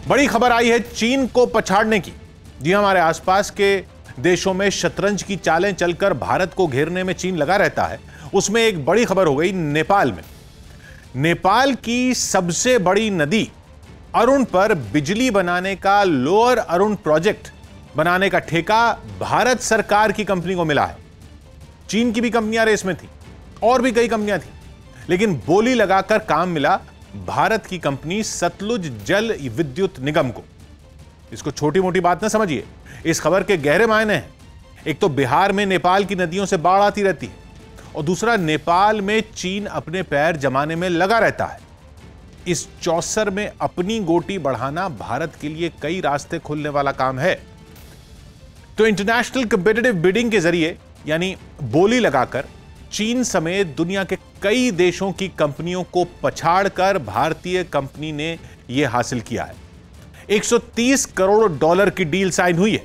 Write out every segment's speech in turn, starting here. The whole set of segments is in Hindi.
बड़ी खबर आई है चीन को पछाड़ने की। जी हमारे आसपास के देशों में शतरंज की चालें चलकर भारत को घेरने में चीन लगा रहता है। उसमें एक बड़ी खबर हो गई नेपाल में। नेपाल की सबसे बड़ी नदी अरुण पर बिजली बनाने का लोअर अरुण प्रोजेक्ट बनाने का ठेका भारत सरकार की कंपनी को मिला है। चीन की भी कंपनियां रेस में थी और भी कई कंपनियां थी, लेकिन बोली लगाकर काम मिला भारत की कंपनी सतलुज जल विद्युत निगम को। इसको छोटी मोटी बात ना समझिए, इस खबर के गहरे मायने हैं। एक तो बिहार में नेपाल की नदियों से बाढ़ आती रहती है और दूसरा नेपाल में चीन अपने पैर जमाने में लगा रहता है। इस चौसर में अपनी गोटी बढ़ाना भारत के लिए कई रास्ते खोलने वाला काम है। तो इंटरनेशनल कॉम्पिटिटिव बिडिंग के जरिए यानी बोली लगाकर चीन समेत दुनिया के कई देशों की कंपनियों को पछाड़कर भारतीय कंपनी ने यह हासिल किया है। 130 करोड़ डॉलर की डील साइन हुई है,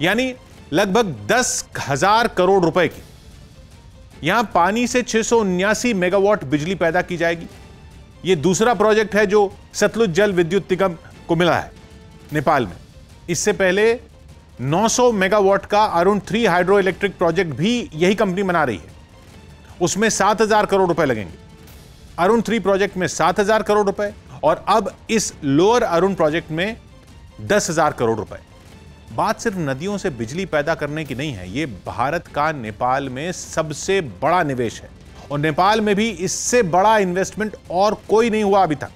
यानी लगभग 10,000 करोड़ रुपए की। यहां पानी से 679 मेगावाट बिजली पैदा की जाएगी। यह दूसरा प्रोजेक्ट है जो सतलुज जल विद्युत निगम को मिला है नेपाल में। इससे पहले 900 मेगावाट का अरुण 3 हाइड्रो इलेक्ट्रिक प्रोजेक्ट भी यही कंपनी बना रही है। उसमें 7,000 करोड़ रुपए लगेंगे। अरुण 3 प्रोजेक्ट में 7,000 करोड़ रुपए और अब इस लोअर अरुण प्रोजेक्ट में 10,000 करोड़ रुपए। बात सिर्फ नदियों से बिजली पैदा करने की नहीं है, यह भारत का नेपाल में सबसे बड़ा निवेश है और नेपाल में भी इससे बड़ा इन्वेस्टमेंट और कोई नहीं हुआ अभी तक।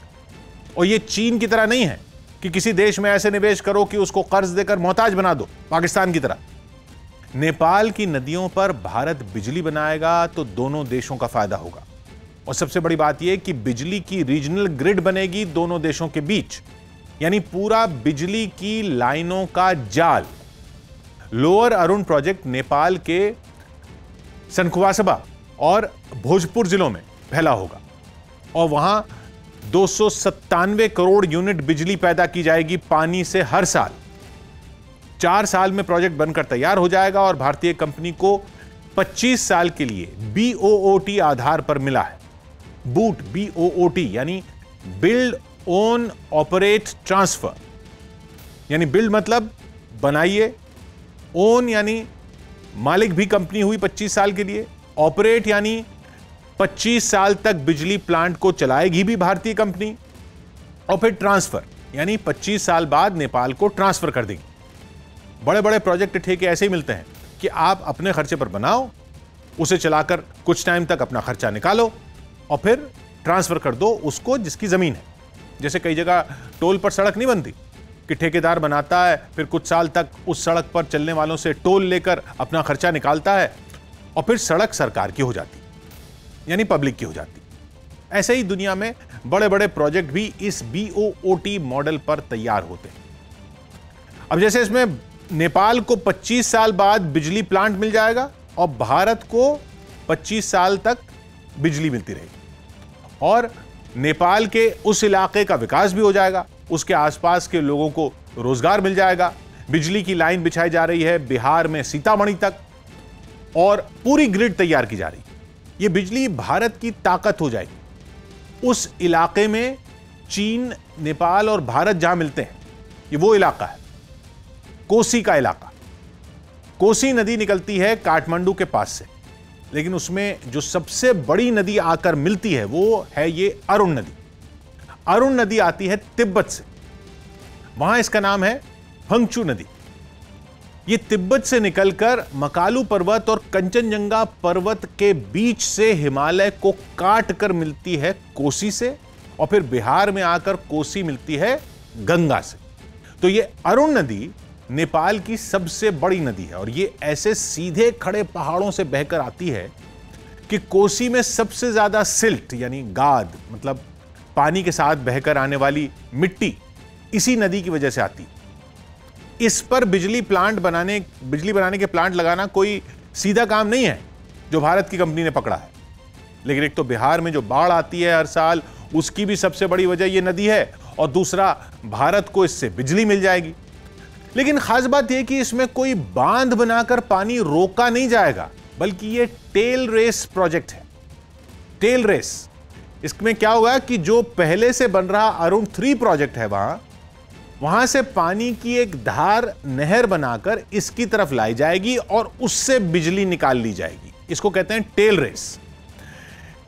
और यह चीन की तरह नहीं है कि किसी देश में ऐसे निवेश करो कि उसको कर्ज देकर मोहताज बना दो, पाकिस्तान की तरह। नेपाल की नदियों पर भारत बिजली बनाएगा तो दोनों देशों का फायदा होगा। और सबसे बड़ी बात यह कि बिजली की रीजनल ग्रिड बनेगी दोनों देशों के बीच, यानी पूरा बिजली की लाइनों का जाल। लोअर अरुण प्रोजेक्ट नेपाल के सनखुवासबा और भोजपुर जिलों में फैला होगा और वहां 297 करोड़ यूनिट बिजली पैदा की जाएगी पानी से हर साल। 4 साल में प्रोजेक्ट बनकर तैयार हो जाएगा और भारतीय कंपनी को 25 साल के लिए BOOT आधार पर मिला है। बूट BOOT यानी बिल्ड ओन ऑपरेट ट्रांसफर, यानी बिल्ड मतलब बनाइए, ओन यानी मालिक भी कंपनी हुई 25 साल के लिए, ऑपरेट यानी 25 साल तक बिजली प्लांट को चलाएगी भी भारतीय कंपनी, और फिर ट्रांसफर यानी 25 साल बाद नेपाल को ट्रांसफर कर देगी। बड़े बड़े प्रोजेक्ट ठेके ऐसे ही मिलते हैं कि आप अपने खर्चे पर बनाओ, उसे चलाकर कुछ टाइम तक अपना खर्चा निकालो और फिर ट्रांसफर कर दो उसको जिसकी जमीन है। जैसे कई जगह टोल पर सड़क नहीं बनती कि ठेकेदार बनाता है, फिर कुछ साल तक उस सड़क पर चलने वालों से टोल लेकर अपना खर्चा निकालता है और फिर सड़क सरकार की हो जाती, यानी पब्लिक की हो जाती। ऐसे ही दुनिया में बड़े बड़े प्रोजेक्ट भी इस BOOT मॉडल पर तैयार होते हैं। अब जैसे इसमें नेपाल को 25 साल बाद बिजली प्लांट मिल जाएगा और भारत को 25 साल तक बिजली मिलती रहेगी और नेपाल के उस इलाके का विकास भी हो जाएगा, उसके आसपास के लोगों को रोजगार मिल जाएगा। बिजली की लाइन बिछाई जा रही है बिहार में सीतामढ़ी तक और पूरी ग्रिड तैयार की जा रही है। यह बिजली भारत की ताकत हो जाएगी। उस इलाके में चीन, नेपाल और भारत जहां मिलते हैं, ये वो इलाका है, कोसी का इलाका। कोसी नदी निकलती है काठमांडू के पास से, लेकिन उसमें जो सबसे बड़ी नदी आकर मिलती है वो है ये अरुण नदी। अरुण नदी आती है तिब्बत से, वहां इसका नाम है फंगचू नदी। ये तिब्बत से निकलकर मकालू पर्वत और कंचनजंगा पर्वत के बीच से हिमालय को काट कर मिलती है कोसी से और फिर बिहार में आकर कोसी मिलती है गंगा से। तो ये अरुण नदी नेपाल की सबसे बड़ी नदी है और ये ऐसे सीधे खड़े पहाड़ों से बहकर आती है कि कोसी में सबसे ज्यादा सिल्ट यानी गाद मतलब पानी के साथ बहकर आने वाली मिट्टी इसी नदी की वजह से आती। इस पर बिजली बनाने के प्लांट लगाना कोई सीधा काम नहीं है जो भारत की कंपनी ने पकड़ा है। लेकिन एक तो बिहार में जो बाढ़ आती है हर साल, उसकी भी सबसे बड़ी वजह यह नदी है और दूसरा भारत को इससे बिजली मिल जाएगी। लेकिन खास बात यह कि इसमें कोई बांध बनाकर पानी रोका नहीं जाएगा, बल्कि यह टेल रेस प्रोजेक्ट है। टेल रेस, इसमें क्या होगा कि जो पहले से बन रहा अरुण 3 प्रोजेक्ट है वहां, वहां से पानी की एक धार नहर बनाकर इसकी तरफ लाई जाएगी और उससे बिजली निकाल ली जाएगी। इसको कहते हैं टेल रेस।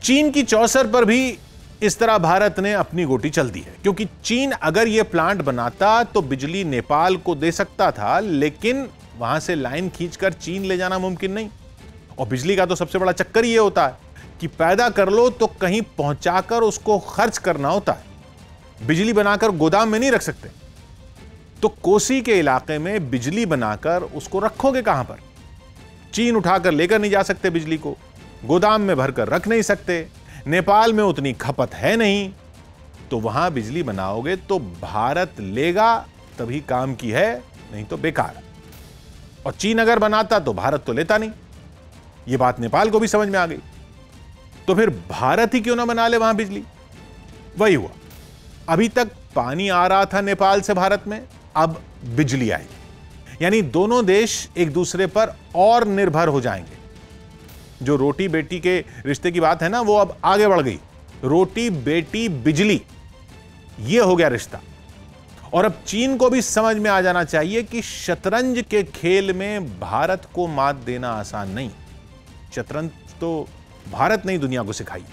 चीन की चौसर पर भी इस तरह भारत ने अपनी गोटी चल दी है, क्योंकि चीन अगर यह प्लांट बनाता तो बिजली नेपाल को दे सकता था, लेकिन वहां से लाइन खींचकर चीन ले जाना मुमकिन नहीं। और बिजली का तो सबसे बड़ा चक्कर यह होता है कि पैदा कर लो तो कहीं पहुंचाकर उसको खर्च करना होता है। बिजली बनाकर गोदाम में नहीं रख सकते, तो कोसी के इलाके में बिजली बनाकर उसको रखोगे कहां पर? चीन उठाकर लेकर नहीं जा सकते बिजली को, गोदाम में भरकर रख नहीं सकते, नेपाल में उतनी खपत है नहीं, तो वहां बिजली बनाओगे तो भारत लेगा तभी काम की है, नहीं तो बेकार। और चीन अगर बनाता तो भारत तो लेता नहीं। यह बात नेपाल को भी समझ में आ गई, तो फिर भारत ही क्यों ना बना ले वहां बिजली। वही हुआ, अभी तक पानी आ रहा था नेपाल से भारत में, अब बिजली आई, यानी दोनों देश एक दूसरे पर और निर्भर हो जाएंगे। जो रोटी बेटी के रिश्ते की बात है ना, वो अब आगे बढ़ गई। रोटी बेटी बिजली, ये हो गया रिश्ता। और अब चीन को भी समझ में आ जाना चाहिए कि शतरंज के खेल में भारत को मात देना आसान नहीं। शतरंज तो भारत ने ही दुनिया को सिखाई।